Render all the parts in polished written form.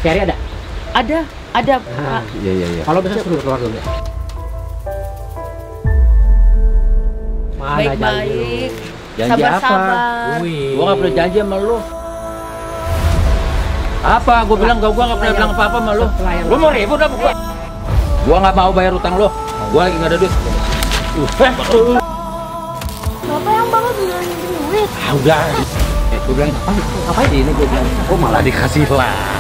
Carry ada? Ada. Ah, iya. Kalau bisa suruh keluar dulu. Mana Baik-baik. Janji apa? Sabar-sabar. Gua nggak pernah janji sama lu. Apa? Gua bilang gua nggak pernah bilang apa-apa sama lu. Lu mau ribut apa gua? Gua nggak mau bayar utang lu. Gua lagi nggak ada duit. Bapak yang baru bilang duit. Ah udah. Gua bilang ngapain ini? Gua bilang. Oh malah dikasih lah.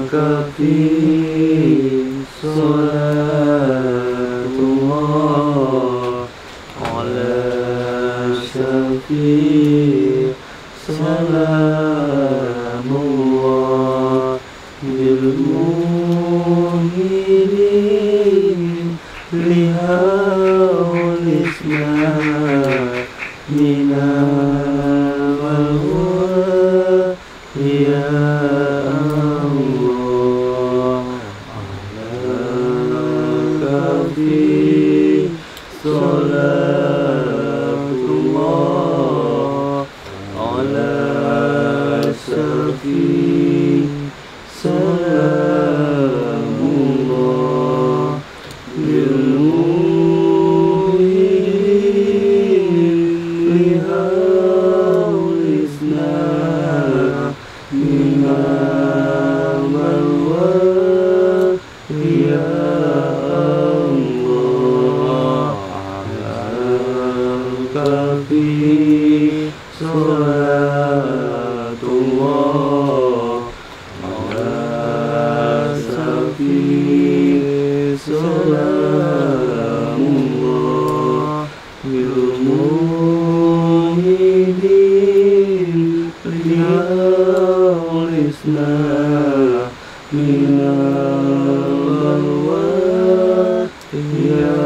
Kafi salatullah ala syafi salamullah bil mu'minin lihaul islam minal walwa ya Salatullah ala syafi salamullah bil mu'minin lihaul islam minal balwa ya Kafi salatullah ala syafi salamullah bil mu'minin lihaul islam minal balwa ya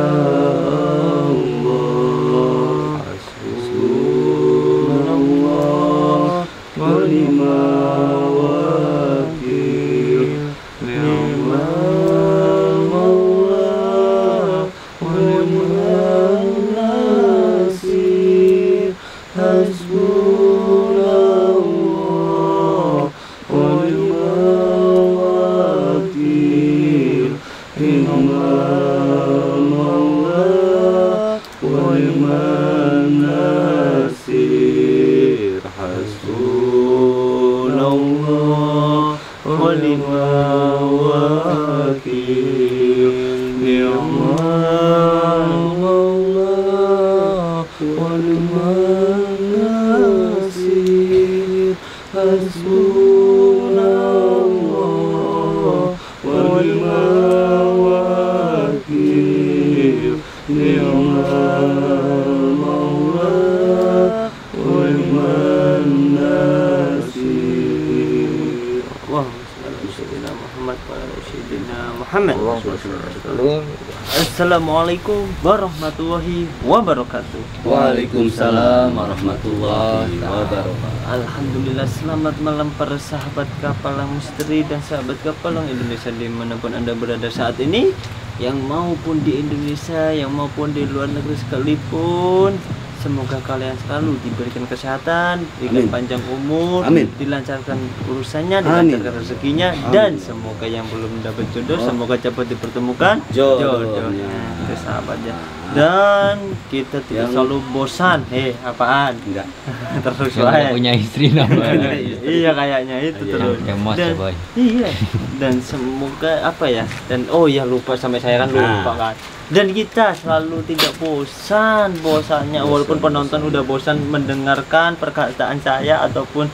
Assalamualaikum warahmatullahi wabarakatuh. Waalaikumsalam warahmatullahi wabarakatuh. Alhamdulillah, selamat malam para sahabat Kapalang Misteri dan sahabat Kapalang Indonesia dimanapun Anda berada saat ini, yang maupun di Indonesia, yang maupun di luar negeri sekalipun. Semoga kalian selalu diberikan kesehatan, diberikan panjang umur, dilancarkan urusannya, dilancarkan rezekinya, dan semoga yang belum mendapat jodoh semoga cepat dipertemukan jodohnya. Itu sahabatnya. Dan kita tidak selalu bosan. Apaan? Enggak. Terus Yang punya istri namanya. Iya kayaknya itu terus. Dan, iya. Dan semoga apa ya? Dan oh ya lupa sampai saya kan lupa kan. Dan kita selalu tidak bosannya walaupun penonton udah bosan mendengarkan perkataan saya ataupun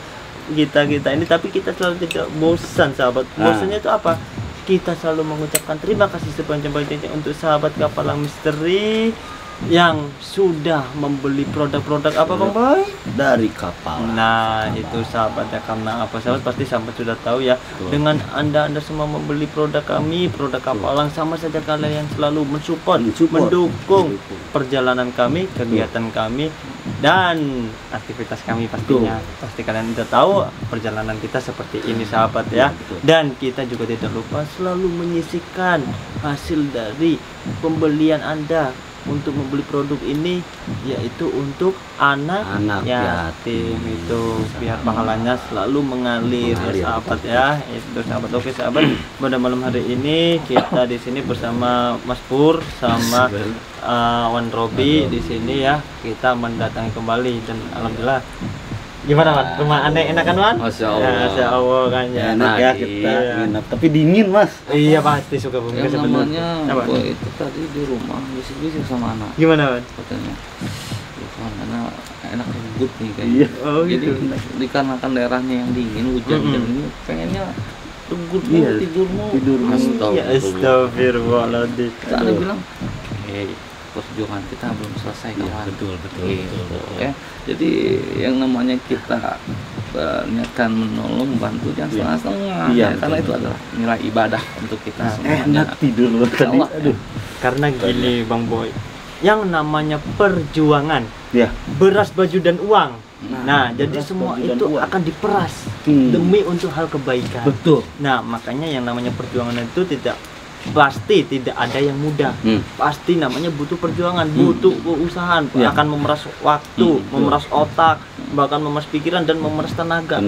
kita ini, tapi kita selalu tidak bosan sahabat. Bosannya itu apa? Kita selalu mengucapkan terima kasih sepanjang-panjangnya untuk sahabat Kapalang Misteri yang sudah membeli produk-produk apa Bang Boy? Dari kapal. Nah itu sahabat ya, karena apa sahabat pasti sahabat sudah tahu ya. Dengan anda semua membeli produk kami, produk Kapalang, sama saja kalian yang selalu mensupport, mendukung perjalanan kami, kegiatan kami, dan aktivitas kami pastinya. Pasti kalian udah tahu perjalanan kita seperti ini sahabat ya. Dan kita juga tidak lupa selalu menyisihkan hasil dari pembelian anda untuk membeli produk ini, yaitu untuk anak yatim itu, biar pahalanya selalu mengalir sahabat ya. Itu sahabat. Oke sahabat, pada malam hari ini kita di sini bersama Mas Pur sama Wan Robi di sini ya, kita mendatangi kembali dan alhamdulillah. Gimana Wan? Rumah Anda enak kan Wan? Masya Allah. Masya Allah kan ya. Enak ya kita nginep, tapi dingin Mas. Iya pasti suka bumi Yang namanya apa? Boy itu tadi di rumah bisik-bisik sama anak. Gimana Wan? Katanya, ya kan karena enak ribut nih kayaknya. Iya. Oh Jadi gitu. dikarenakan daerahnya yang dingin, hujan ini pengennya ribut tidurmu. Ya astagfirullahaladzim. Saya bilang, perjuangan kita belum selesai kawan. Betul. Ya. Jadi yang namanya kita niatkan menolong, membantu jangan setengah-setengah. Iya, Karena itu adalah nilai ibadah untuk kita semuanya. Enak tidur loh tadi. Allah. Aduh. Karena gini Bang Boy, yang namanya perjuangan, Ya. beras, baju dan uang. Nah, jadi beras, semua baju, dan itu uang. akan diperas demi untuk hal kebaikan. Betul. Nah, makanya yang namanya perjuangan itu pasti tidak ada yang mudah. Pasti namanya butuh perjuangan, butuh keusahaan, Ya. akan memeras waktu, memeras otak, bahkan memeras pikiran dan memeras tenaga.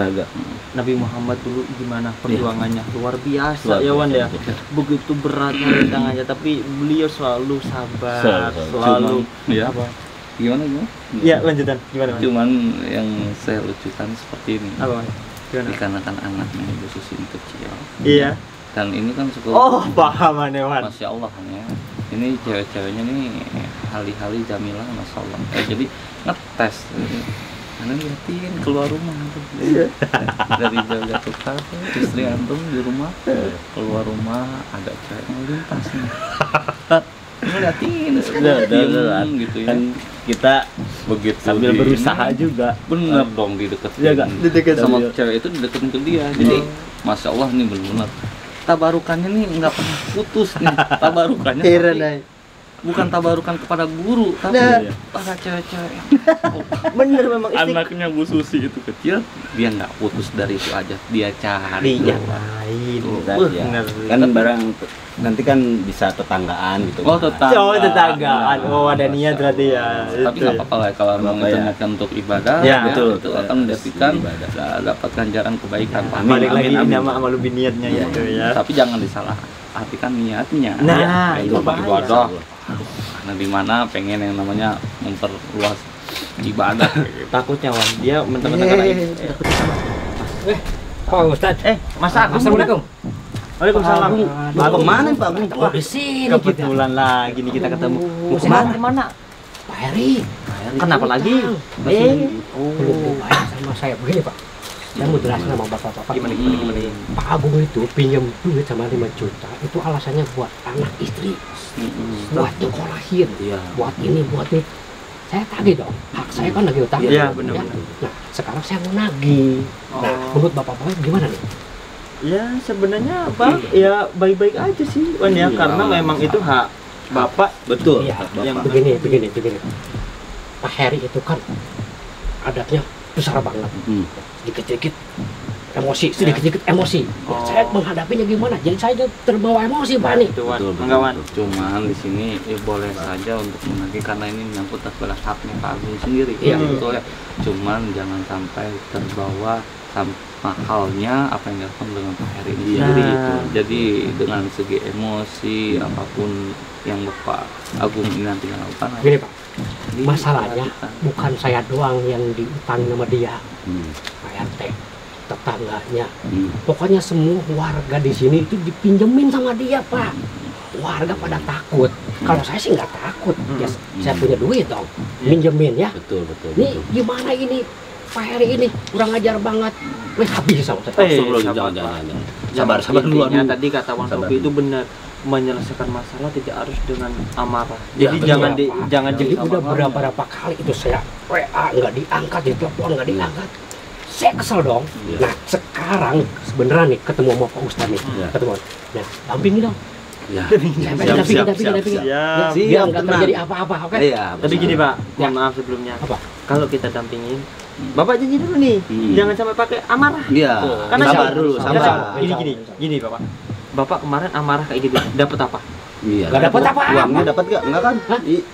Nabi Muhammad dulu gimana perjuangannya? Luar biasa ya Wan ya. Begitu berat tangannya, tapi beliau selalu sabar, selalu ya. apa? Gimana? Ya, lanjutan. Gimana Wan? Cuman yang saya lucukan seperti ini. Apa Wan? Gimana? Dikarenakan anaknya Ibu Susi ini kecil. Iya. Dan ini kan suka. Oh, paham Wan. Masya Allah kan ya. Ini cewek-ceweknya nih hali-hali Jamilah, Masya Allah. Jadi ngetes. Karena liatin keluar rumah tuh. Dari jaga tukar istri antum di rumah, keluar rumah ada cewek yang lintas nih. Ngeliatin udah gitu ya. Kan kita Begitu sambil berusaha juga. Bener dong dideketin. Iya nggak? Dideketin sama dia. cewek itu dideketin ke dia. Jadi Masya Allah nih bener-bener tabarukannya nih nggak pernah putus nih. Tabarukannya tapi bukan tabarukan kepada guru, tapi para cewek-cewek yang Bener memang anaknya Bu Susi itu kecil, dia nggak putus dari itu aja, dia cari yang lain. Bener. Kan barang nanti kan bisa tetanggaan gitu. Oh tetangga. Oh tetanggaan. Oh ada niat berarti ya. Tapi nggak apa-apa lah kalau memang itu niatkan untuk ibadah, Ya, betul, itu akan mendapatkan dapat ganjaran kebaikan. Balik lagi nama amal niatnya ya itu ya. Tapi jangan disalah artikan niatnya. Nah, itu itu bahaya. ibadah. Karena di mana pengen yang namanya memperluas ibadah. Takutnya Wan, dia mentang-mentang Pak Ustadz. Mas Agung. Assalamualaikum. Waalaikumsalam. Pak Agung mana Pak Agung? Oh, di sini kita. Kebetulan lagi nih kita ketemu. Mau Kemana? kemana? Pak Heri. Kenapa lagi? Belum bayar sama saya begini Pak. Saya mau jelasin sama bapak-bapak. Gimana? Pak Agung itu pinjam duit sama 5 juta. Itu alasannya buat anak istri. Buat nyekolahin. Buat ini, buat ini. Saya tagih dong. Hak saya kan lagi utang. Iya, benar. Nah, sekarang saya mau nagih. Nah, menurut bapak-bapak gimana nih? Ya sebenarnya apa? Ya baik-baik aja sih Wan ya, karena memang itu hak Bapak. Betul. Iya, Yang begini. Pak Heri itu kan adatnya besar banget. Sedikit-sedikit emosi, sedikit-sedikit emosi. Ya, saya menghadapinya gimana? Jadi saya terbawa emosi Pak nih. itu Wan, Betul, enggak Wan. Cuman di sini boleh saja untuk menagih karena ini menyangkut adalah haknya Pak Agung sendiri. Iya. Betul ya. Cuman jangan sampai terbawa mahalnya apa yang dilakukan dengan Pak Heri ini sendiri. Jadi dengan segi emosi apapun yang Bapak Agung ini nanti lakukan. Gini Pak, masalahnya bukan saya doang yang diutang sama dia, Pak RT, tetangganya. Pokoknya semua warga di sini itu dipinjemin sama dia Pak. Warga pada takut. Kalau saya sih nggak takut. Ya, saya punya duit dong, minjemin ya. Betul. Nih gimana ini Pak Heri ini kurang ajar banget. Habis sama saya. Jangan. Sabar dulu. Intinya tadi kata Wan Robi itu benar. menyelesaikan masalah tidak harus dengan amarah. Ya, Jadi betul. jangan Jadi sama udah orang. berapa kali itu saya WA nggak diangkat, di telepon nggak diangkat. Saya kesel dong. Nah sekarang sebenarnya nih ketemu sama Pak Ustadz nih, ketemu. Nah dampingi dong. Ya. Dampingi. Ya, Biar nggak tenang. terjadi apa-apa, oke? Iya. tapi gini Pak, Ya. mohon maaf sebelumnya. Apa? Kalau kita dampingin, Bapak janji dulu nih, jangan sampai pakai amarah. Iya. Karena Sabar siapa? dulu, Sabar. sabar. Gini Bapak. Bapak kemarin amarah kayak gitu, dapat apa? Iya. Nggak dapat apa-apa. Uangnya dapat nggak? Enggak kan?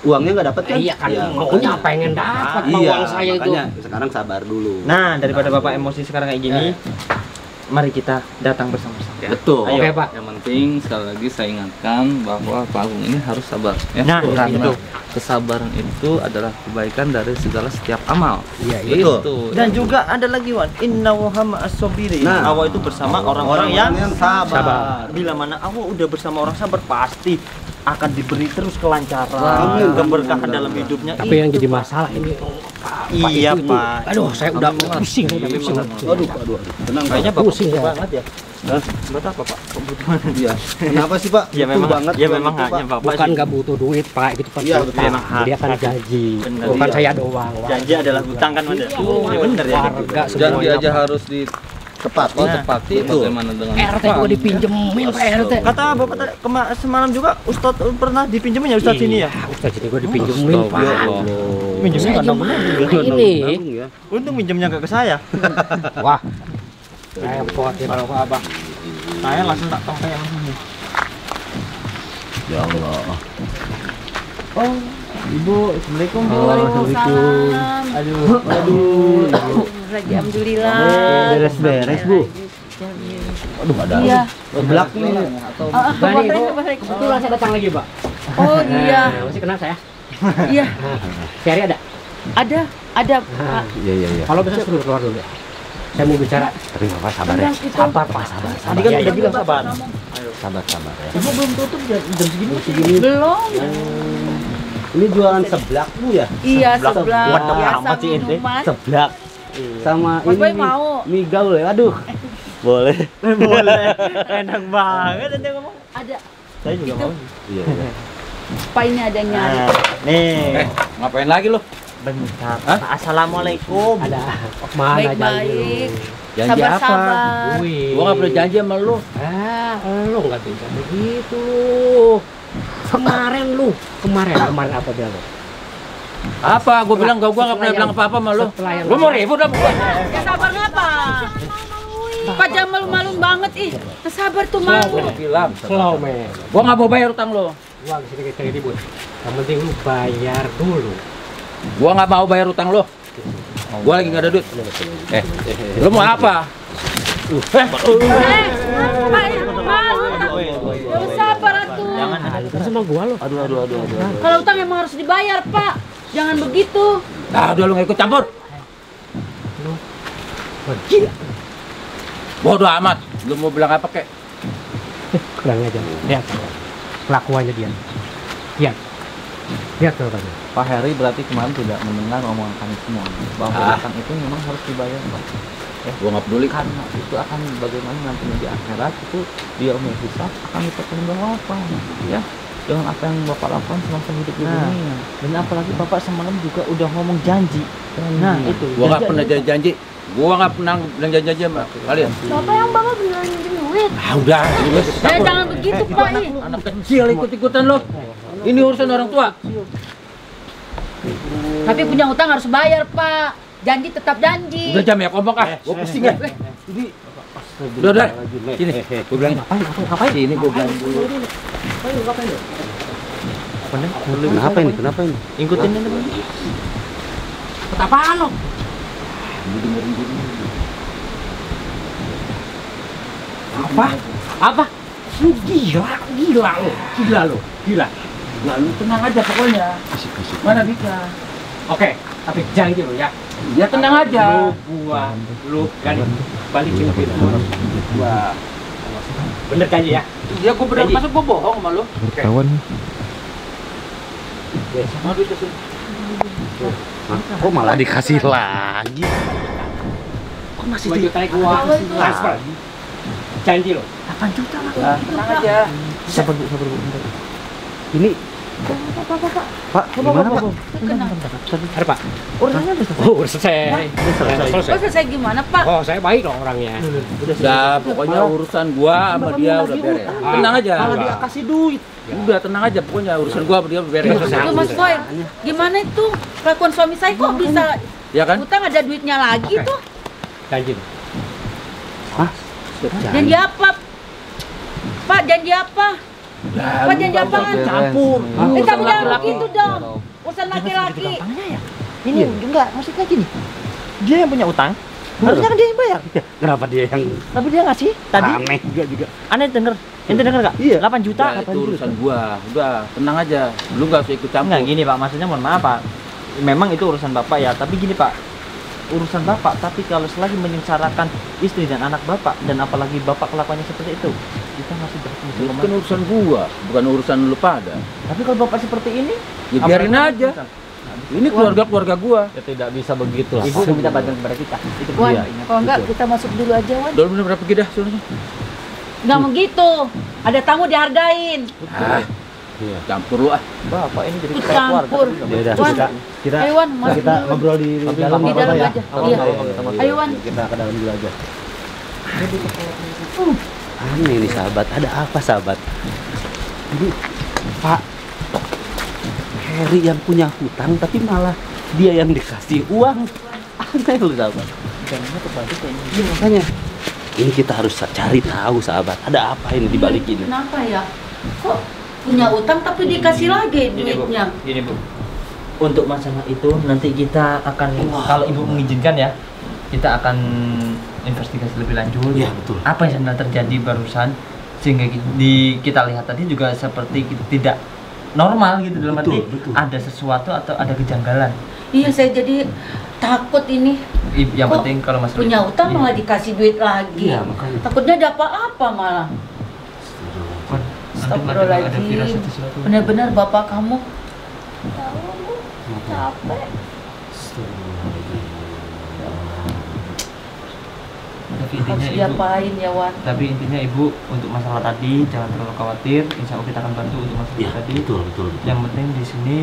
Uangnya nggak dapat kan? Iya kan, Iya, maunya makanya. pengen dapat Iya, uang saya itu. makanya sekarang sabar dulu. Nah, daripada Bapak emosi sekarang kayak gini, mari kita datang bersama-sama. Betul. Ayo. Oke Pak. Yang penting sekali lagi saya ingatkan bahwa Pak Agung ini harus sabar ya. Nah, karena itu. kesabaran itu adalah kebaikan dari segala setiap amal. Iya, Betul. Itu. Dan juga ada lagi Wan, inna wahama as-sabirin. Nah. Allah itu bersama orang-orang yang sabar. Bila mana Allah udah bersama orang sabar, pasti akan diberi terus kelancaran, Amin. keberkahan dalam hidupnya. Tapi yang jadi masalah ini Iya, itu. Pak. Aduh, saya udah pusing, saya udah pusing. Aduh. Tenang. Kayaknya Pak. Bapak Pusing butuh ya. banget ya. Buat apa Pak? Kebutuhan. Iya. Kenapa sih Pak? Ya Betul memang, banget. ya uang memang itu, haknya Pak. Bapak Bukan sih. nggak butuh duit Pak, itu Pak. Iya, Pak. memang hak. Dia kan janji, Benar. bukan Iya. saya doang. Janji adalah hutang kan, Mas? Ya benar ya. Warga Janji semuanya, aja Pak. harus Tepat. Oh, Nah, tepati betul. bagaimana dengan RT juga dipinjemin Pak RT. Kata Bapak tadi, semalam juga Ustadz pernah dipinjemin ya Ustadz sini ya? Ustaz sini gua dipinjemin Pak. Pinjemnya Saya nggak gimana nanggung. ini? Ya. Untung pinjemnya nggak ke saya. Wah, repot ya kalau ke abah. Saya langsung tak tongkai langsung nih. Ya Allah. Oh, Ibu, Assalamualaikum Bu. Waalaikumsalam. Aduh. Lagi alhamdulillah. Beres-beres, Bu. Aduh, ada. Iya. Seblak nih. Bani, Bu, kebetulan saya datang lagi, Pak. Oh iya. Nah, masih kenal saya? Iya. Cari ada? Ada. Pak. Iya. Kalau bisa suruh keluar dulu ya. Saya mau bicara. Tapi Bapak sabar ya. Tentang itu. Sabar, Pak, sabar. Tadi kan Ya, udah ya. bilang sabar. Sabar ya. Ibu belum tutup jam segini. Belum. Ini jualan seblak Bu ya? Iya, Seblak. sebelah. Buat Biasa amat sih ente. minuman. Seblak. Sama Mas ini Boy mau. mie gaul ya. Aduh. Boleh. Boleh. Enak banget ente ngomong. Ada. Saya juga Itu. mau. Iya. Pak ini ada nyari. Nah, nih. Ngapain lagi lo? Bentar. Assalamualaikum. Ada mana Baik-baik. Janji apa? Sabar-sabar. Wih. Gua nggak pernah janji sama lu. Lu nggak bisa begitu. Kemarin apa bilang lu? Apa? Gua bilang gua nggak pernah bilang apa-apa sama lu. Setelah yang- Lu mau ribut apa? Ya sabar ngapa? Pak jangan malu-malu banget ih. Sabar tuh malu. Gua bilang. Slow man. Gua nggak mau bayar utang lo. Gua kesini kita ribut. Yang penting lu bayar dulu. Gua nggak mau bayar utang lo. Gua lagi nggak ada duit. Lu mau apa? Pak malu. Lu sabar atuh. Terus sama gua lu. Aduh. Kalau utang emang harus dibayar, Pak. Jangan begitu. Nah, udah lu nggak ikut campur. Gila. Bodoh amat. Lu mau bilang apa kek? Kurang aja. Lihat. Kelakuannya dia. Lihat tuh tadi. Pak Heri berarti kemarin tidak mendengar omongan kami semua bahwa utang itu memang harus dibayar Pak. Gua nggak peduli. Karena itu akan bagaimana nantinya di akhirat itu dia hisab akan dipertanggungjawabkan ya dengan apa yang Bapak lakukan semasa hidup di Nah. dunia. Dan apalagi Bapak semalam juga udah ngomong janji. Nah, itu. Gua nggak pernah janji. Gua nggak pernah bilang janji sama kalian. Bapak yang bapak beneran minjem duit. Ah udah, lu Ya jangan begitu, Pak. Ih. anak kecil ikut-ikutan lo. Ini urusan orang tua. Tapi punya utang harus bayar, Pak. Janji tetap janji. Udah jam ya kompak ah. Gua pusing ya. Udah. Sini. Gua bilang ngapain? Sini gua bilang dulu. Kenapa ini? Ikutin ini Bu. Apaan lo? Apa? Lu gila lo. Nah, lu tenang aja pokoknya. Mana bisa? Oke, tapi janji lo ya. Ya tenang aja. Lu kan balikin duit gua. Bener janji ya? Ya gua bener masa gua bohong sama lu. Kawan. Sama duit kesini. Kok malah dikasih lagi? Kok masih juta gua transfer? Janji lo. 8 juta lah. Tenang aja. Sabar Bu, sabar Bu. Bentar. Ini Pak, gimana Pak? ada Pak. Urusannya udah selesai. Oh, udah selesai. Oh, selesai gimana, Pak? Oh, saya baik loh orangnya. Udah, pokoknya urusan gua sama dia udah beres. Tenang aja. Malah dia kasih duit. Udah tenang aja, pokoknya urusan gua sama dia beres. Tuh, Mas Boy, gimana itu kelakuan suami saya kok bisa Ya kan? utang ada duitnya lagi tuh? Janji. Janji apa? Pak, janji apa? Pak, janji apa? Campur. Tapi jangan begitu dong. Urusan laki-laki. Ini enggak, maksudnya gini. Dia yang punya utang. Harusnya kan dia yang bayar. Kenapa dia yang Tapi dia ngasih tadi. aneh juga? Aneh denger. Ente denger enggak? Iya. 8 juta. Udah, itu urusan gua. Udah, tenang aja. Lu gak usah ikut campur. Enggak gini Pak, maksudnya mohon maaf Pak. Memang itu urusan Bapak ya, tapi gini Pak. Urusan Bapak, tapi kalau selagi menyengsarakan istri dan anak Bapak dan apalagi Bapak kelakuannya seperti itu, kita masih berfungsi Itu kan urusan gua, bukan urusan lu pada. Tapi kalau Bapak seperti ini, Ya biarin aja. Ini keluarga gua. Ya tidak bisa begitu lah. Ibu meminta bantuan kepada kita. Itu Wan, dia. kalau enggak kita masuk dulu aja, Wan. Udah bener berapa gidah sono. Enggak mau gitu. Ada tamu dihargain. Iya. Campur lu ah. Bapak ini jadi Ikut kayak keluarga. campur. Ya udah, Wan, kita ayo Wan, masuk kita dulu. ngobrol di dalam Di dalam aja. Iya. Ayo Wan. Kita ke dalam dulu aja. Aneh nih sahabat, ada apa sahabat? Ini Pak Heri yang punya hutang tapi malah dia yang dikasih uang. Aneh lu sahabat. Iya makanya ini kita harus cari tahu sahabat, ada apa ini di balik ini? Kenapa ya? Kok punya utang tapi dikasih lagi duitnya? Gini Bu, untuk masalah itu nanti kita akan, kalau Ibu mengizinkan ya, kita akan investigasi lebih lanjut. Iya, betul. Apa yang sebenarnya terjadi barusan, sehingga kita lihat tadi juga seperti tidak normal gitu, dalam arti Betul. ada sesuatu atau ada kejanggalan. Iya, saya jadi takut ini. Yang Kok penting kalau masalah punya itu- utang iya. malah dikasih duit lagi. Iya, makanya. Takutnya ada apa-apa malah. Wan, nanti ada Astagfirullahaladzim. firasat sesuatu. Benar-benar bapak kamu. Tapi Harus intinya Ibu, diapain ya, Wan? tapi intinya Ibu untuk masalah tadi jangan terlalu khawatir. Insya Allah kita akan bantu untuk masalah Iya, tadi. betul. Yang penting di sini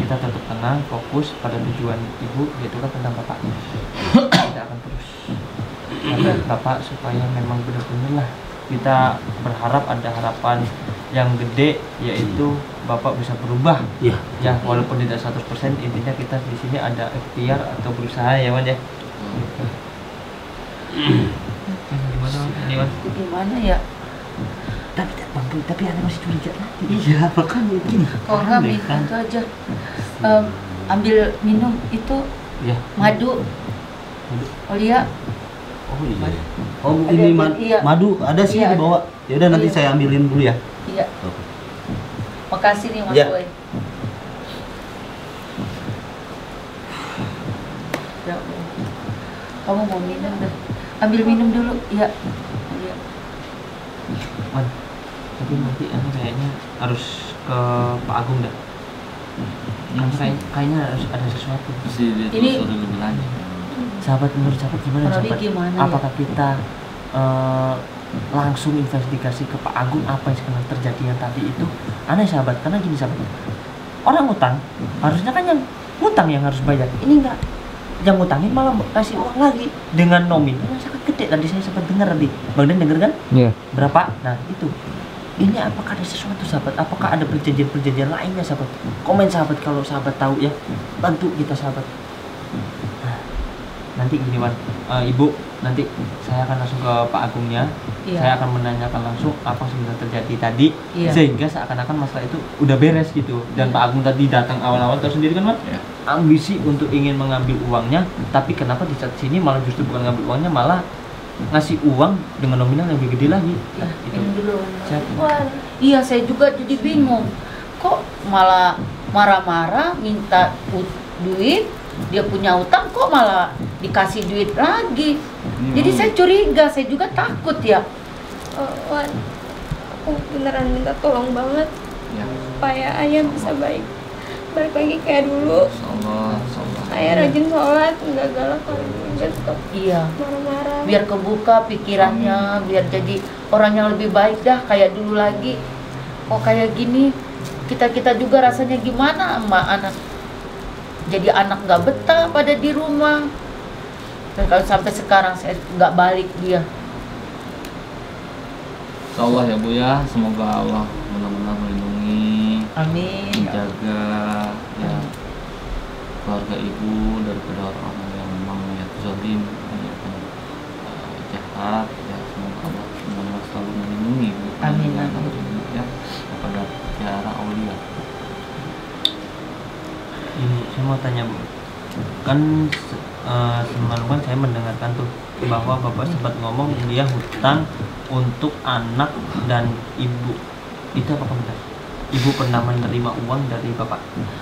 kita tetap tenang, fokus pada tujuan Ibu, yaitu kan tentang Bapak. Kita akan terus ada Bapak supaya memang benar-benar lah, kita berharap ada harapan yang gede, yaitu Bapak bisa berubah. Iya. Ya, walaupun tidak 100%, intinya kita di sini ada ikhtiar atau berusaha ya Wan ya. Gimana ini Wan? Gimana ya? Tapi Anda masih curiga lagi. Iya, makanya gini. Kalau nggak minum itu aja. Ambil minum itu Ya. madu. Olia. Oh iya. Oh Ada, ini iya. madu ada sih Iya, di bawah. Ya udah nanti Iya. saya ambilin dulu ya. Iya. Oke. Makasih nih Mas Ya. Boy. Ya Allah. Kamu mau minum dah. Ambil minum dulu. Iya. Iya. Wan, tapi nanti Anda kayaknya harus ke Pak Agung dah. Kayaknya harus ada sesuatu. Mesti Ini- ditelusuri lebih lanjut. Sahabat, menurut sahabat gimana Kalau sahabat? gimana ya? Apakah kita langsung investigasi ke Pak Agung apa yang sebenarnya terjadi yang tadi itu? Aneh sahabat, karena gini sahabat, orang utang harusnya kan yang utang yang harus bayar. Ini enggak, yang ngutangin malah kasih uang lagi dengan nominal yang sangat gede. Tadi saya sempat dengar tadi, Bang Den denger kan? Iya. Berapa? Nah itu. Ini apakah ada sesuatu sahabat? Apakah ada perjanjian-perjanjian lainnya sahabat? Komen sahabat kalau sahabat tahu ya. Bantu kita sahabat. Nah, nanti gini Wan, Ibu, nanti saya akan langsung ke Pak Agungnya. Iya. Saya akan menanyakan langsung apa sebenarnya terjadi tadi, Iya. sehingga seakan-akan masalah itu udah beres gitu. Dan Pak Agung tadi datang awal-awal tahu sendiri kan Wan? Iya. Ambisi untuk ingin mengambil uangnya, tapi kenapa di saat sini malah justru bukan ngambil uangnya, malah ngasih uang dengan nominal yang lebih gede lagi. Iya, Nah, itu. minum dulu. Siap. Wah, iya saya juga jadi bingung. Kok malah marah-marah minta duit, dia punya utang kok malah dikasih duit lagi. Jadi saya curiga, saya juga takut ya. Wan, aku beneran minta tolong banget Ya. supaya ayah bisa balik lagi kayak dulu. Insyaallah, insyaallah. Ayah rajin sholat, nggak galak kalau nggak suka Iya, marah-marah. biar kebuka pikirannya, biar jadi orang yang lebih baik dah kayak dulu lagi. kok kayak gini. Kita juga rasanya gimana sama anak. Jadi anak nggak betah pada di rumah. Dan kalau sampai sekarang saya nggak balik dia. Insyaallah ya Bu ya, semoga Allah benar-benar melindungi, Amin. menjaga ya keluarga ibu daripada orang-orang yang memang ya zalim, jahat ya. Semoga Allah benar-benar selalu melindungi Bu. Amin, Ya, amin. ya kepada para aulia. Ini saya mau tanya Bu, kan semalam kan saya mendengarkan tuh bahwa Bapak sempat ngomong dia hutang untuk anak dan ibu. Itu apakah benar? Ibu pernah menerima uang dari Bapak?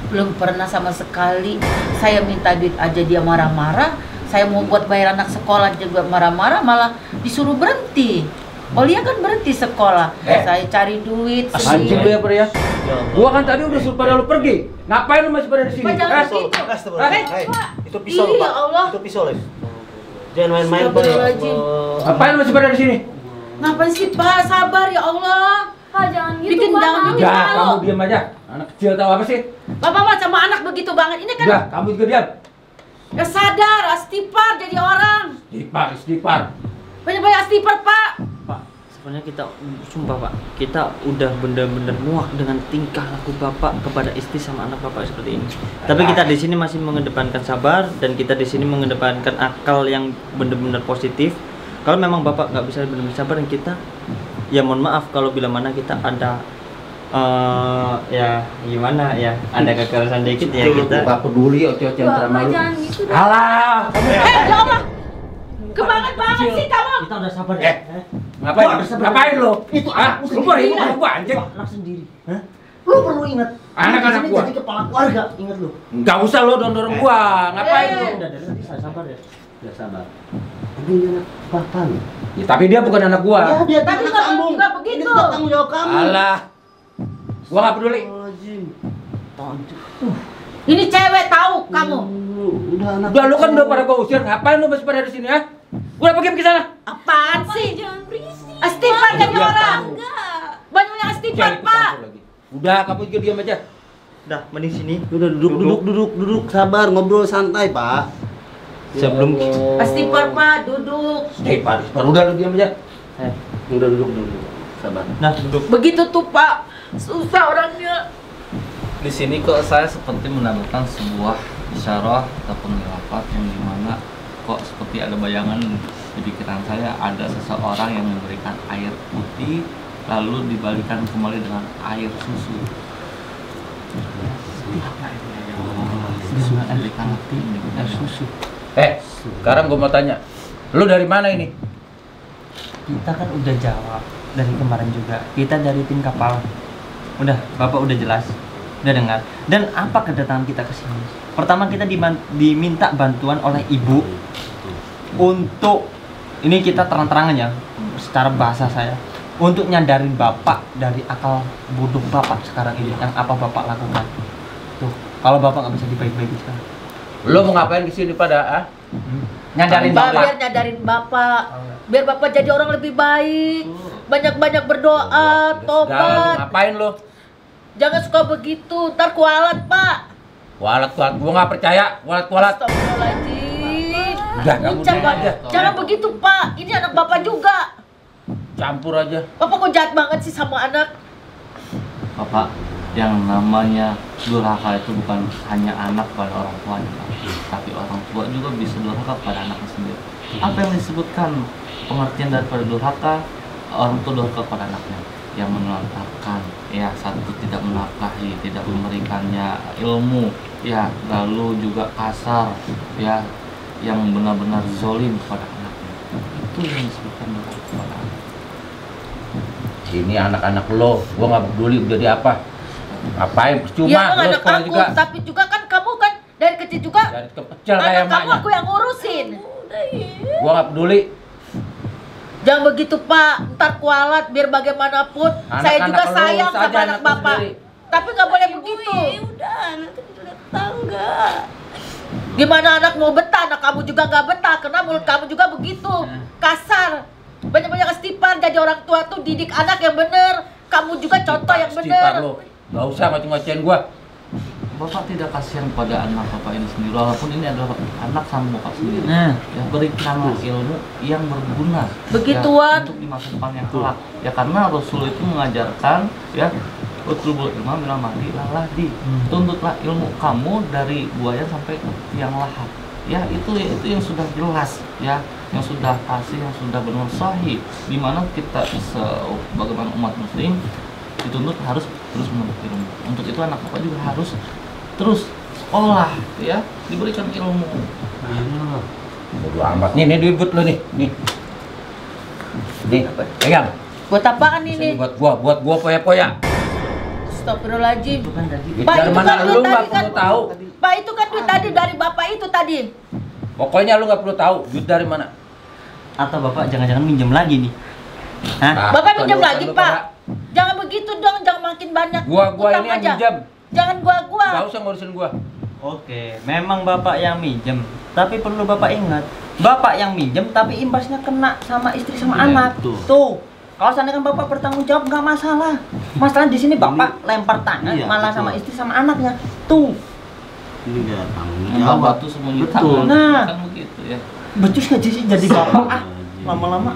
Belum pernah sama sekali. Saya minta duit aja dia marah-marah. Saya mau buat bayar anak sekolah juga marah-marah, malah disuruh berhenti. Olia kan berhenti sekolah. Saya cari duit Anjing lu ya, Bre ya. Gua kan tadi udah suruh pada lu pergi. Ngapain lu masih pada di sini? Pak, jangan gitu. Itu pisau Iya, Pak. Allah. Itu pisau Les. Jangan main-main Pak. Astagfirullahaladzim. Ngapain lu masih pada di sini? Ngapain sih Pak? Sabar ya Allah. Pak, jangan gitu, Bikin Pak. jangan bikin Udah, malu. kamu diam aja. Anak kecil tahu apa sih? Bapak mah sama anak begitu banget. Ini kan Udah, kamu juga diam. gak sadar, astipar jadi orang. Istighfar. Banyak-banyak astipar Pak. Pak, sebenarnya kita sumpah Pak, kita udah bener-bener muak dengan tingkah laku Bapak kepada istri sama anak Bapak seperti ini. Tapi kita di sini masih mengedepankan sabar dan kita di sini mengedepankan akal yang bener-bener positif. Kalau memang Bapak nggak bisa benar-benar sabar dan kita, ya mohon maaf kalau bila mana kita ada ya gimana ya, ada kekerasan dikit ya kita. Gak peduli oce-ocean sama lu. Jangan gitu dong. Alah, kamu Ya Allah. Kebanget banget sih kamu. Kita udah sabar ya. ngapain? Ngapain lu? Itu Ah, anakku lu mau ribut sendiri. sama gua anjing. Anak sendiri. Hah? Lu perlu ingat. Anak-anak Ini gua. jadi kepala keluarga, ingat lu. Enggak usah lu dorong gua. Ngapain lu? Udah nanti saya sabar ya. Ya sabar. Ini anak Bapak nih. Ya, tapi dia bukan anak gua. Ya dia Tapi anak nggak kamu. juga begitu. Ini bukan tanggung jawab kamu. Alah. Gua enggak peduli. Ini cewek tahu kamu. Udah anak. Udah lu kan udah pada gua usir. Ngapain lu masih pada di sini ya? Udah pergi sana. Apaan Pak, sih? jangan berisik. Astipar jadi Biar orang. tahu. Enggak. Banyak astipar Jangan ikut Pak. campur lagi. Udah, kamu juga diam aja. Udah, mending sini. Udah duduk sabar ngobrol santai Pak. Sebelum Astipar Pak, duduk. Istighfar. Udah lu diam aja. Udah duduk sabar. Nah, duduk. Begitu tuh Pak. Susah orangnya. Di sini kok saya seperti menandakan sebuah isyarah ataupun khilafat yang dimana kok seperti ada bayangan di pikiran saya ada seseorang yang memberikan air putih lalu dibalikan kembali dengan air susu. Dibalikan dengan air susu. Sekarang gua mau tanya. Lu dari mana ini? Kita kan udah jawab dari kemarin juga. Kita dari tim kapal. Udah, Bapak udah jelas. Udah dengar. Dan apa kedatangan kita ke sini? Pertama kita diminta bantuan oleh ibu untuk ini kita terang-terangan ya, secara bahasa saya, untuk nyadarin Bapak dari akal bodoh Bapak sekarang ini yang apa Bapak lakukan. Tuh, kalau Bapak nggak bisa dibaik-baiki sekarang. Lu mau ngapain di sini pada? Nyadarin Pak, bapak. biar nyadarin Bapak. Biar Bapak jadi orang lebih baik. Banyak-banyak berdoa, tobat. Ngapain lu? Jangan suka begitu, ntar kualat Pak. Walat, gua nggak percaya. Walat. Astagfirullahaladzim. Udah, kamu Ucap, diam Pak. aja. Jangan begitu Pak, ini anak Bapak juga. Campur aja. Bapak kok jahat banget sih sama anak. Bapak, yang namanya durhaka itu bukan hanya anak pada orang tuanya, tapi orang tua juga bisa durhaka pada anaknya sendiri. Apa yang disebutkan pengertian daripada durhaka? Orang tua durhaka pada anaknya yang menelantarkan, ya satu tidak menafkahi, tidak memberikannya ilmu, ya lalu juga kasar, ya yang benar-benar zolim kepada anaknya. Itu yang disebutkan durhaka kepada anak. Ini anak-anak lo, gua nggak peduli jadi apa. Ngapain? Percuma. Iya, Lo anak sekolah aku, juga. tapi juga kan kamu kan dari kecil juga. Dari kecil kayak Anak kamu emaknya. aku yang ngurusin. Udah ya. Gua nggak peduli. Jangan begitu Pak, ntar kualat biar bagaimanapun. Saya Anak-anak juga lo sayang urus sama aja anak anakmu Bapak. sendiri. Tapi nggak boleh Ibu, begitu. ya udah, nanti udah tetangga. Gimana anak mau betah, anak kamu juga nggak betah. Karena mulut kamu juga begitu, kasar. Banyak-banyak istighfar, jadi orang tua tuh didik anak yang bener. Kamu juga contoh yang Istighfar benar. lo. Gak usah ngoceh-ngocehin gua. Bapak tidak kasihan pada anak bapak ini sendiri, walaupun ini adalah anak sama bapak sendiri. Nah. Ya, berikanlah ilmu yang berguna. Begituan. Ya, untuk di masa depan yang kelak. Ya karena Rasul itu mengajarkan ya utlubul ilma minal mahdi ilal lahdi. Tuntutlah ilmu kamu dari buaya sampai tiang lahat. Ya itu yang sudah jelas ya, yang sudah pasti, yang sudah benar sahih, di mana kita bagaimana umat muslim dituntut harus terus menuntut ilmu. Untuk itu anak bapak juga harus terus sekolah ya, diberikan ilmu. Bodo amat. Nih duit lo nih. Nih, pegang. Buat apaan Ini ini? buat gua poya-poya. Astagfirullahaladzim. Duit Pak, dari itu mana kan lu duit nggak tadi kan. perlu tahu. Pak, itu kan duit tadi dari bapak itu tadi. Pokoknya lu nggak perlu tahu duit dari mana. Atau bapak jangan-jangan minjem lagi nih? Hah? Ah, Bapak bukan minjem urusan lagi, lu, Pak. Jangan begitu dong, jangan makin banyak. Gua Utang ini yang aja. minjem. Jangan Gak gua. usah ngurusin gua. Oke, memang bapak yang minjem, tapi perlu bapak ingat, bapak yang minjem tapi imbasnya kena sama istri sama anak. Tuh, kalau seandainya bapak bertanggung jawab nggak masalah. Masalah di sini bapak lempar tangan malah sama istri sama anaknya. Tuh, Ini nggak tanggung Bapak jawab. tuh sembunyi Betul. tangan. Nah. Kan begitu ya. becus nggak sih jadi bapak? Lama-lama.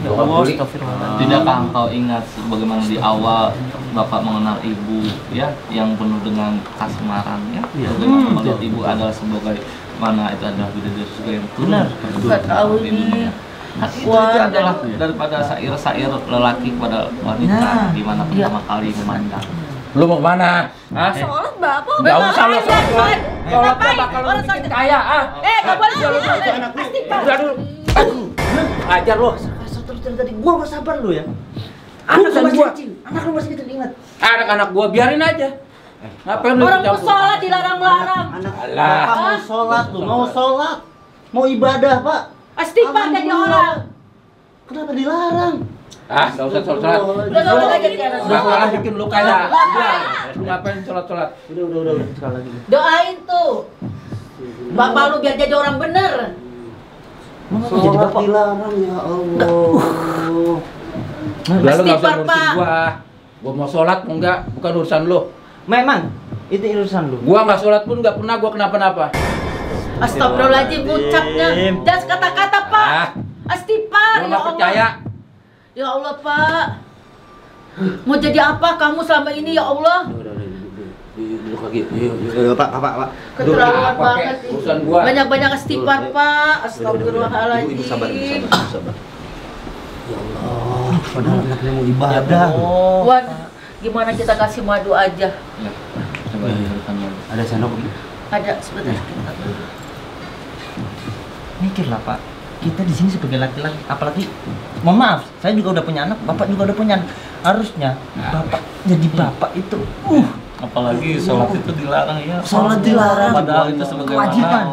Ya Allah, astagfirullahaladzim. Tidakkah engkau ingat bagaimana di awal Bapak mengenal ibu ya, yang penuh dengan kasmaran ya? Bagaimana melihat ibu adalah sebagai mana itu adalah bidadari surga yang turun. Benar. Nggak tahu nih. Nah, itu adalah daripada syair-syair lelaki kepada wanita di mana pertama kali memandang. Lu mau kemana? Hah? Sholat bapak. Gak usah lu sholat. Sholat Ngapain? bakal lu Orang bikin sholat. kaya ah. Nggak boleh. Udah dulu. Ajar lu. Tadi gua nggak sabar lu ya. Anak Lu masih gua. kecil. Anak lu masih kecil, ingat. Anak-anak gua biarin aja. Ngapain lu Orang mau ikut-campur? sholat dilarang-larang. Alah. Bapak mau sholat tuh, mau sholat, mau ibadah pak. Istighfar jadi orang. Kenapa dilarang? Ah, gak usah sholat-sholat. Udah nggak boleh lagi jadi anak. Bakalan bikin lu kaya. Udah. Lu ngapain sholat-sholat? Udah. Sekali lagi. Doain tuh. Bapak lu biar jadi orang bener. Sholat dilarang ya Allah. Udah lu gak usah Istighfar, ngurusin Pak. gua mau sholat mau enggak, bukan urusan lu. Memang itu urusan lu. Gua nggak sholat pun nggak pernah gua kenapa-napa. Astagfirullahaladzim, ucapnya. Jangan kata-kata, Pak. Ah, Istighfar, gua ya nggak Allah. percaya. Ya Allah, Pak. Mau jadi apa kamu selama ini, ya Allah? Duduk lagi. Yuk, Pak. Keterlaluan Apa, banget. kek? Urusan gua. Banyak-banyak istighfar, Pak. Astagfirullahaladzim. Ibu sabar. Ya Allah, padahal anaknya mau ibadah. Wan, gimana kita kasih madu aja? Ya, coba diberikan dulu. Ada sendok? Ada sebentar. Mikirlah Pak, kita di sini sebagai laki-laki, apalagi, mohon maaf, saya juga udah punya anak, bapak juga udah punya anak. Harusnya bapak jadi bapak itu, Apalagi sholat itu dilarang ya. Sholat dilarang. Padahal itu sebagai Kewajiban.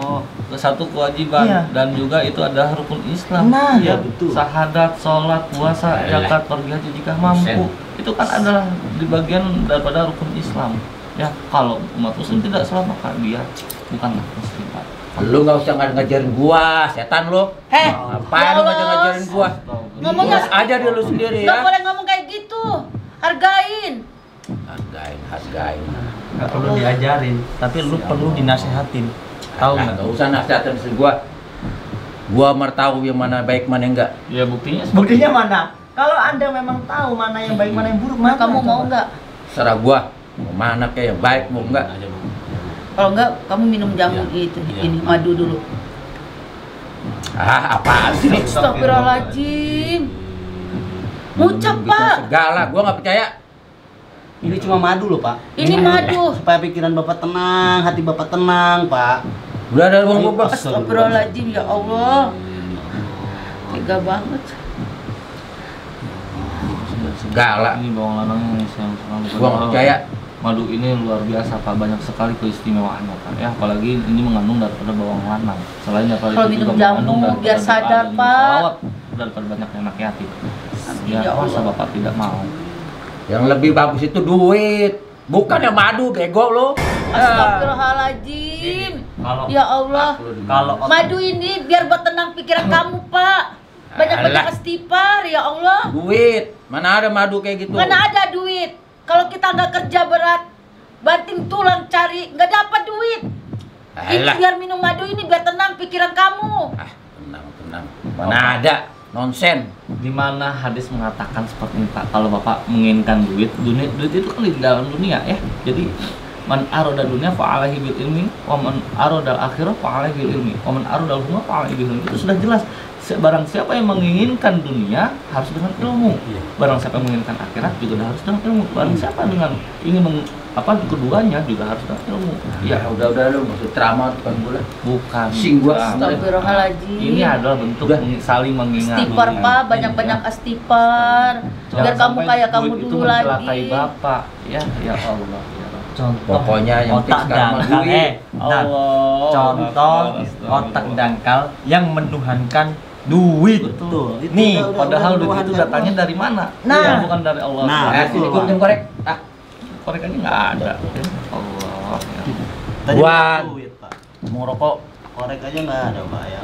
satu kewajiban Iya. dan juga itu adalah rukun Islam. Nah, ya, betul. Sahadat, sholat, puasa, zakat, pergi haji jika mampu. Itu kan adalah di bagian daripada rukun Islam. Ya, kalau umat muslim tidak sholat maka dia bukanlah muslim, Pak. Lu nggak usah ngajarin gua, setan lu. Heh, Ngapain ya lu Allah. ngajarin gua? Ngomongnya Urus aja dulu sendiri nggak ya. boleh ngomong kayak gitu. Hargain. Hargain. nggak perlu diajarin, tapi lu perlu dinasehatin. Tahu Nah, nggak? nggak usah nasihatin istri gua. Gua tahu yang mana baik mana yang enggak. Ya buktinya Buktinya mana? Kalau anda memang tahu mana yang baik mana yang buruk, mana Kamu mau nggak? Serah gua. Mau mana kayak yang baik mau enggak. Kalau nggak, kamu minum jamu gitu. Ini madu dulu. Ah, apaan sih nih? Astagfirullahaladzim. Ngucap, Pak. Segala, gua nggak percaya. Ini cuma madu loh, Pak. Ini madu. Supaya pikiran Bapak tenang, hati Bapak tenang, Pak. Udah ada uang gua. Astagfirullahaladzim, ya Allah. Tega banget. Segala. ini bawang lanang yang selalu Gua nggak percaya. Madu ini luar biasa Pak, banyak sekali keistimewaannya Pak ya, apalagi ini mengandung daripada bawang lanang. Selain daripada Kalau itu minum juga jamu, mengandung daripada biar sadar, doa dan Pak. sholawat daripada banyak anak yatim. Amin, Ya, ya masa Allah. Bapak tidak mau? Yang lebih bagus itu duit, bukan yang madu, bego lo. Astagfirullahaladzim. Kalau Ya Allah. Kalau Madu ini biar buat tenang pikiran kamu, Pak. Banyak-banyak istighfar ya Allah. Duit, mana ada madu kayak gitu? Mana ada duit? Kalau kita nggak kerja berat, banting tulang cari, nggak dapat duit. Ini Alah. biar minum madu ini biar tenang pikiran kamu. Tenang. Mana ada? Nonsen. Di mana hadis mengatakan seperti ini, Pak? Kalau Bapak menginginkan duit itu kan di dalam dunia ya. Jadi man aroda dunia fa'alaihi bil ilmi wa man aroda akhirah fa'alaihi bil ilmi wa man aroda huma fa'alaihi bil ilmi. Itu sudah jelas. Barang siapa yang menginginkan dunia harus dengan ilmu. Barang siapa yang menginginkan akhirat juga harus dengan ilmu. Barang siapa dengan ingin keduanya juga harus dengan ilmu. Ya udah lu maksud ceramah bukan bola. Bukan. Sing gua. Astagfirullahaladzim. Ini adalah bentuk saling mengingat. Istighfar Pak, banyak-banyak istighfar. Biar kamu kayak kamu dulu lagi. Mencelakai Bapak. Ya Allah. Contoh Pokoknya yang otak sekarang dangkal, duit. Allah. contoh otak dangkal yang menuhankan duit. Betul. Nih, Padahal duit itu datangnya dari mana? Nah. Ya, bukan dari Allah. Nah, Sini gua tim korek. Korek aja nggak ada. Allah. Ya. Buat. Duit, Pak. Mau rokok? Korek aja nggak ada, Pak ya.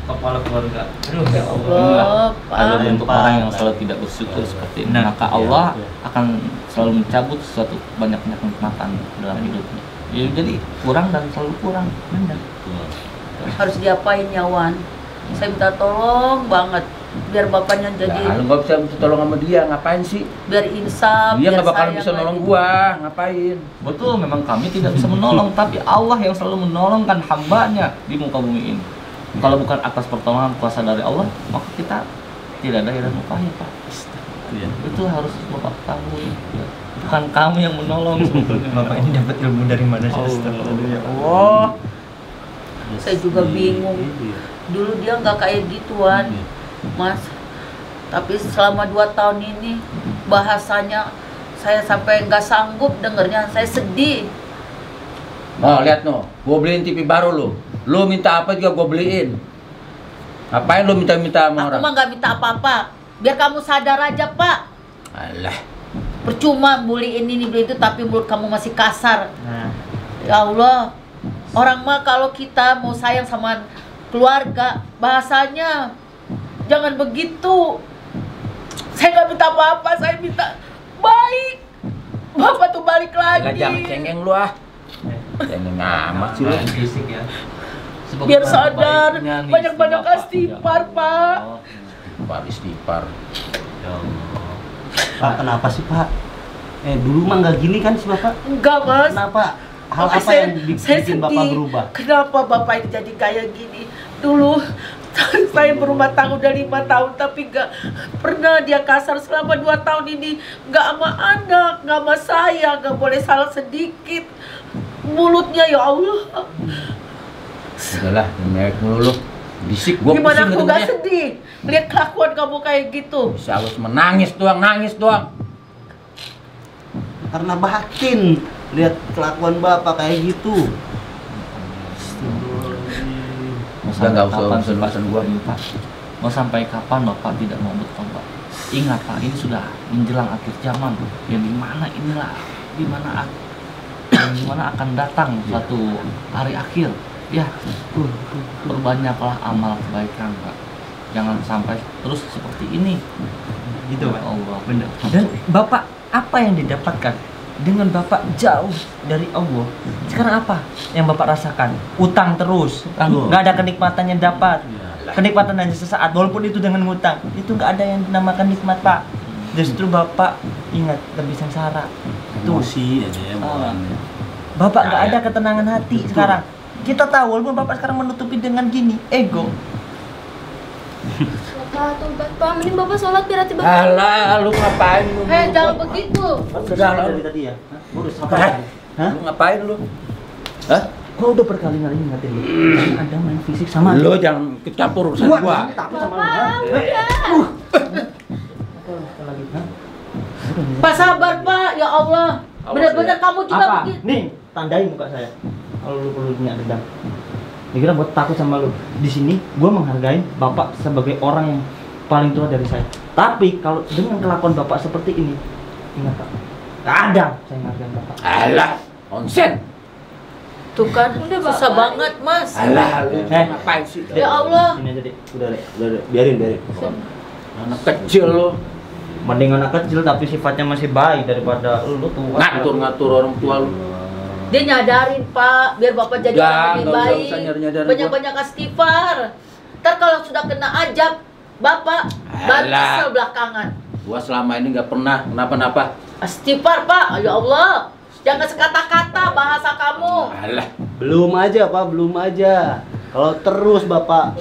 Kepala keluarga. Ya Allah, Ada Pak. bentuk orang yang selalu tidak bersyukur seperti ini. Maka Allah akan selalu mencabut sesuatu banyak-banyak nikmatan dalam hidupnya. Ya, jadi kurang dan selalu kurang. Benar. Harus diapain ya Wan? Saya minta tolong banget biar bapaknya Ya, jadi lu nggak bisa minta tolong sama dia, ngapain sih? biar insaf. Dia biar nggak bakalan sayang bisa nolong lagi. gua, ngapain? Betul, memang kami tidak bisa menolong, tapi Allah yang selalu menolongkan hambanya di muka bumi ini. Kalau bukan atas pertolongan kuasa dari Allah, maka kita tidak ada yang upaya, Pak. Itu harus Bapak ketahui. Bukan kamu yang menolong sebetulnya. Bapak ini dapat ilmu dari mana sih? Ya Allah. Saya juga bingung. Dulu dia nggak kayak gituan, Mas. Tapi selama 2 tahun ini bahasanya saya sampai nggak sanggup dengernya. Saya sedih. Oh, lihat no, gua beliin TV baru lu. Lu minta apa juga gua beliin. Ngapain lu minta-minta sama Aku orang? mah nggak minta apa-apa. Biar kamu sadar aja, Pak. Alah, Percuma buliin ini beli itu tapi mulut kamu masih kasar. Nah, Ya Allah. Orang mah kalau kita mau sayang sama keluarga, bahasanya jangan begitu. Saya nggak minta apa-apa, saya minta baik. Bapak tuh balik lagi. jangan cengeng lu ah. Cengeng amat sih lu. fisik ya. Biar sadar, banyak-banyak istighfar, Pak. Istighfar. Ya Allah. Pak, kenapa sih, Pak? Dulu mah nggak gini kan sih, Bapak? Enggak, Mas. Kenapa? Hal Makanya apa yang saya bikin Bapak sedih. berubah? Kenapa Bapak ini jadi kayak gini? Dulu saya berumah tangga udah 5 tahun tapi gak pernah dia kasar. Selama 2 tahun ini gak sama anak, gak sama saya, gak boleh salah sedikit. Mulutnya ya Allah. Udahlah, mewek mulu lu. Bisik gua Gimana pusing aku gak dengernya. sedih lihat kelakuan kamu kayak gitu. Bisa lu nangis doang. Karena batin lihat kelakuan Bapak kayak gitu. Udah nggak usah urusan gua. Pak. Mau sampai kapan Bapak tidak mau bertobat? Ingat Pak, ini sudah menjelang akhir zaman. Yang dimana akan datang suatu hari akhir. Ya, perbanyaklah amal kebaikan Pak. Jangan sampai terus seperti ini. Gitu, Pak. Allah. Benar. Dan Bapak apa yang didapatkan dengan Bapak jauh dari Allah? Sekarang apa yang Bapak rasakan? Utang terus, nggak ada kenikmatannya dapat. Kenikmatan hanya sesaat, walaupun itu dengan ngutang. Itu nggak ada yang dinamakan nikmat, Pak. Justru Bapak ingat lebih sengsara. Emosi aja ya, Bapak nggak ada ketenangan hati sekarang. Kita tahu walaupun Bapak sekarang menutupi dengan gini, ego. Bapak, tobat Pak, mending Bapak sholat biar hati Bapak. Alah, lu ngapain lu? Jangan begitu. Sudah lah. Dari tadi ya. Urus Hah? Hah? Lu ngapain lu? Hah? Gua udah berkali-kali ingetin lu. Jangan ada main fisik sama Lu jangan ikut campur urusan gua. takut sama lu. Pak sabar Pak, ya Allah. Benar-benar kamu juga Apa? begitu. Nih, tandain muka saya. Kalau lu perlu punya dendam. Dikira gua takut sama lu. Di sini gua menghargai Bapak sebagai orang yang paling tua dari saya. Tapi kalau dengan kelakuan Bapak seperti ini, ingat Pak, gak ada saya menghargai Bapak. Alah, onsen. Tuh kan, susah banget Mas. Alah, lu ngapain sih? Ya Allah. Sini aja, Dik. Udah, biarin. Anak kecil lo. Mending anak kecil tapi sifatnya masih baik daripada lu tuh. Ngatur orang tua lu. Dia nyadarin Pak, biar Bapak jadi orang lebih baik. Nyadarin Banyak-banyak istighfar. Ntar kalau sudah kena ajab, Bapak baru kesel belakangan. Gua selama ini nggak pernah kenapa-napa. Istighfar Pak, ya Allah. Jangan sekata-kata bahasa kamu. Alah. Belum aja, Pak, belum aja. Kalau terus Bapak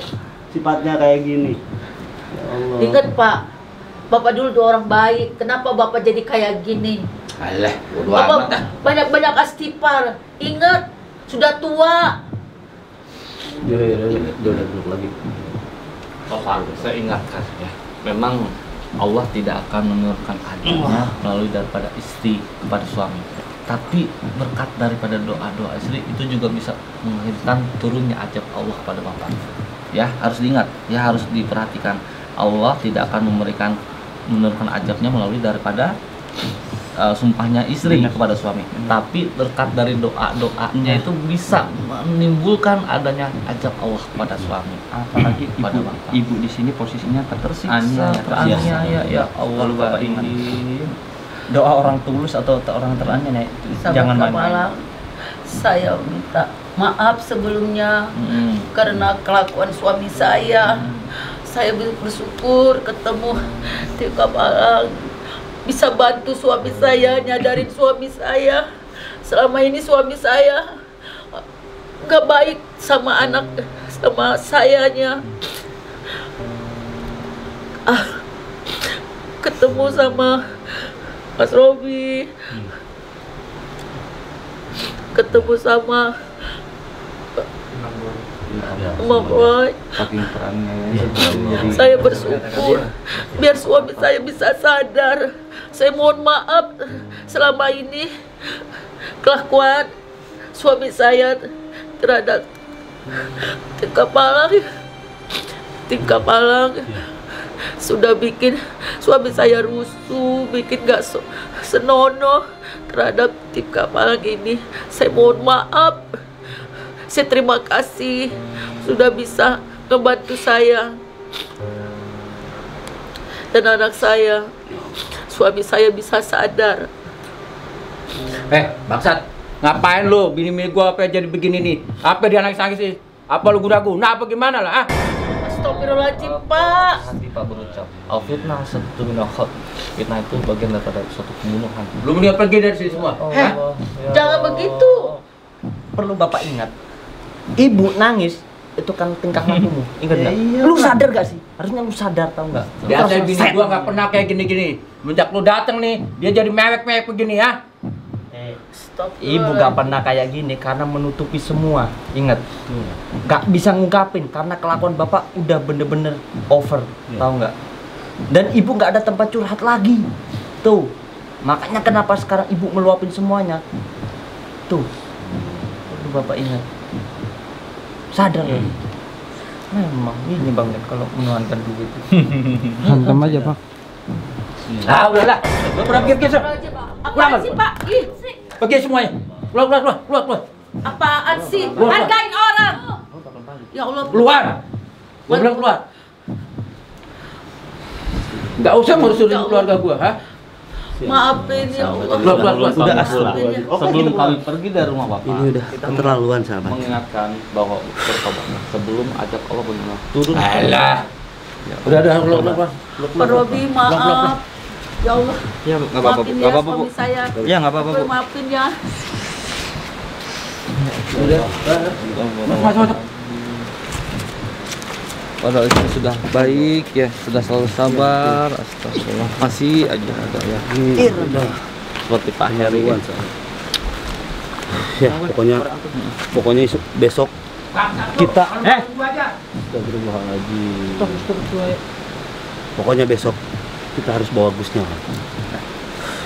sifatnya kayak gini. Ya Allah. Ingat Pak, Bapak dulu tuh orang baik. Kenapa Bapak jadi kayak gini? Alah, bodo Bapak amat ah. banyak-banyak istighfar. Ingat, sudah tua. Udah duduk lagi. Bapak, saya ingatkan ya, memang Allah tidak akan menurunkan adabnya melalui daripada istri kepada suami. Tapi berkat daripada doa-doa istri itu juga bisa mengakhirkan turunnya ajab Allah kepada bapak. Ya, harus diingat, ya harus diperhatikan. Allah tidak akan menurunkan ajabnya melalui daripada sumpahnya istri kepada suami, tapi berkat dari doa-doanya itu bisa menimbulkan adanya ajab Allah kepada suami, apalagi kepada bapak. Ibu di sini posisinya Tersiksa, teraniaya, ya Allah. Bapak ini doa orang tulus atau orang teraniaya, jangan main-main. Saya minta maaf sebelumnya karena kelakuan suami saya. Saya bersyukur ketemu Tika Palang, bisa bantu suami saya, nyadarin suami saya. Selama ini suami saya gak baik sama anak, sama sayanya. Ketemu sama Mas Robi, ketemu sama Mama. Saking perannya, Saya bersyukur biar suami saya bisa sadar. Saya mohon maaf selama ini kelakuan suami saya terhadap Tika Palang sudah bikin suami saya rusuh, bikin gak senonoh terhadap Tika Palang ini. Saya mohon maaf. Saya terima kasih sudah bisa membantu saya dan anak saya. Suami saya bisa sadar. Bangsat, ngapain lu? Bini gua apa jadi begini nih? Apa dia nangis sih? Apa lu guna-guna? Apa gimana lah? Astagfirullahaladzim, Pak. hati Pak berucap, al-fitnah satu minahot. Fitnah itu bagian daripada suatu pembunuhan. Lu mending pergi dari sini semua. Jangan begitu. Perlu Bapak ingat, ibu nangis itu kan tingkah lakumu, ingat nggak? Lu sadar gak sih? Harusnya lu sadar, tau nggak? Biasa bini gua nggak pernah kayak gini-gini. Menjak lu dateng nih, dia jadi mewek-mewek begini ya. Ibu gak pernah kayak gini karena menutupi semua. Ingat, gak bisa ngungkapin karena kelakuan bapak udah bener-bener over, tahu nggak? Dan ibu gak ada tempat curhat lagi. Tuh, makanya kenapa sekarang ibu meluapin semuanya. Tuh, perlu bapak ingat. Sadar ya. Memang ini banget kalau menuhankan duit. Hantam aja, Pak. Udahlah. Lu pernah pergi sih? Apaan sih, Pak? Ih, Pergi semuanya. Keluar. apaan sih? Keluar. Hargain orang. Ya Allah. Keluar. Gua bilang keluar. Enggak usah ngurusin keluarga gua, ha? Maafin ya Allah. Keluar. Udah asal. Sebelum kami pergi dari rumah bapak, Ini udah keterlaluan, sahabat. mengingatkan bahwa bertobat sebelum ajab Allah benar turun. Alah. Udah, keluar. Pak Robi, maaf. Ya Allah. Ya nggak Maafin ya suami saya. Ya nggak apa-apa bu. Maafin ya. Masuk. Padahal itu sudah baik ya, sudah selalu sabar. Astagfirullah, masih aja ada ya. Seperti Pak Heri. Ya, pokoknya besok kita pokoknya besok kita harus bawa Gusnya.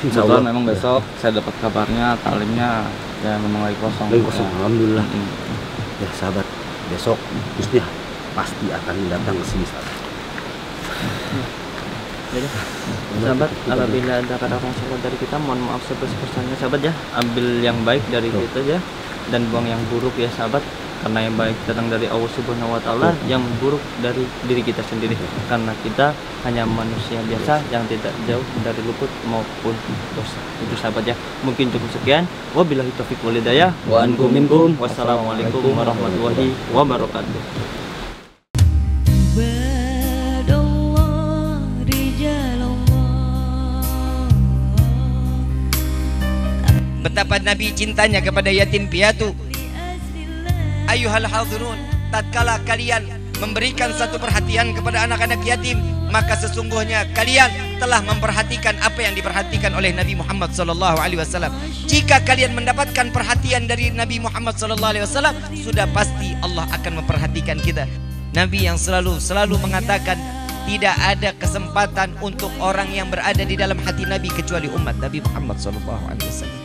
Insya Allah. Memang besok saya dapat kabarnya talimnya ya memang lagi kosong. Alhamdulillah. Ya sahabat, besok Gusnya pasti akan datang ke sini, sahabat. Sahabat, apabila ada kata orang salah dari kita, mohon maaf sebesar-besarnya sahabat ya. Ambil yang baik dari kita ya. dan buang yang buruk ya sahabat, karena yang baik datang dari Allah Subhanahu wa taala, yang buruk dari diri kita sendiri, karena kita hanya manusia biasa yang tidak jauh dari luput maupun dosa. Itu sahabat ya, mungkin cukup sekian. Wabillahi taufiq wal hidayah. Wa antum minkum. Wassalamualaikum warahmatullahi wabarakatuh. Betapa Nabi cintanya kepada yatim piatu. Ayuhal hadirun, tatkala kalian memberikan satu perhatian kepada anak-anak yatim, maka sesungguhnya kalian telah memperhatikan apa yang diperhatikan oleh Nabi Muhammad SAW. Jika kalian mendapatkan perhatian dari Nabi Muhammad SAW, sudah pasti Allah akan memperhatikan kita. Nabi yang selalu mengatakan tidak ada kesempatan untuk orang yang berada di dalam hati Nabi kecuali umat Nabi Muhammad SAW.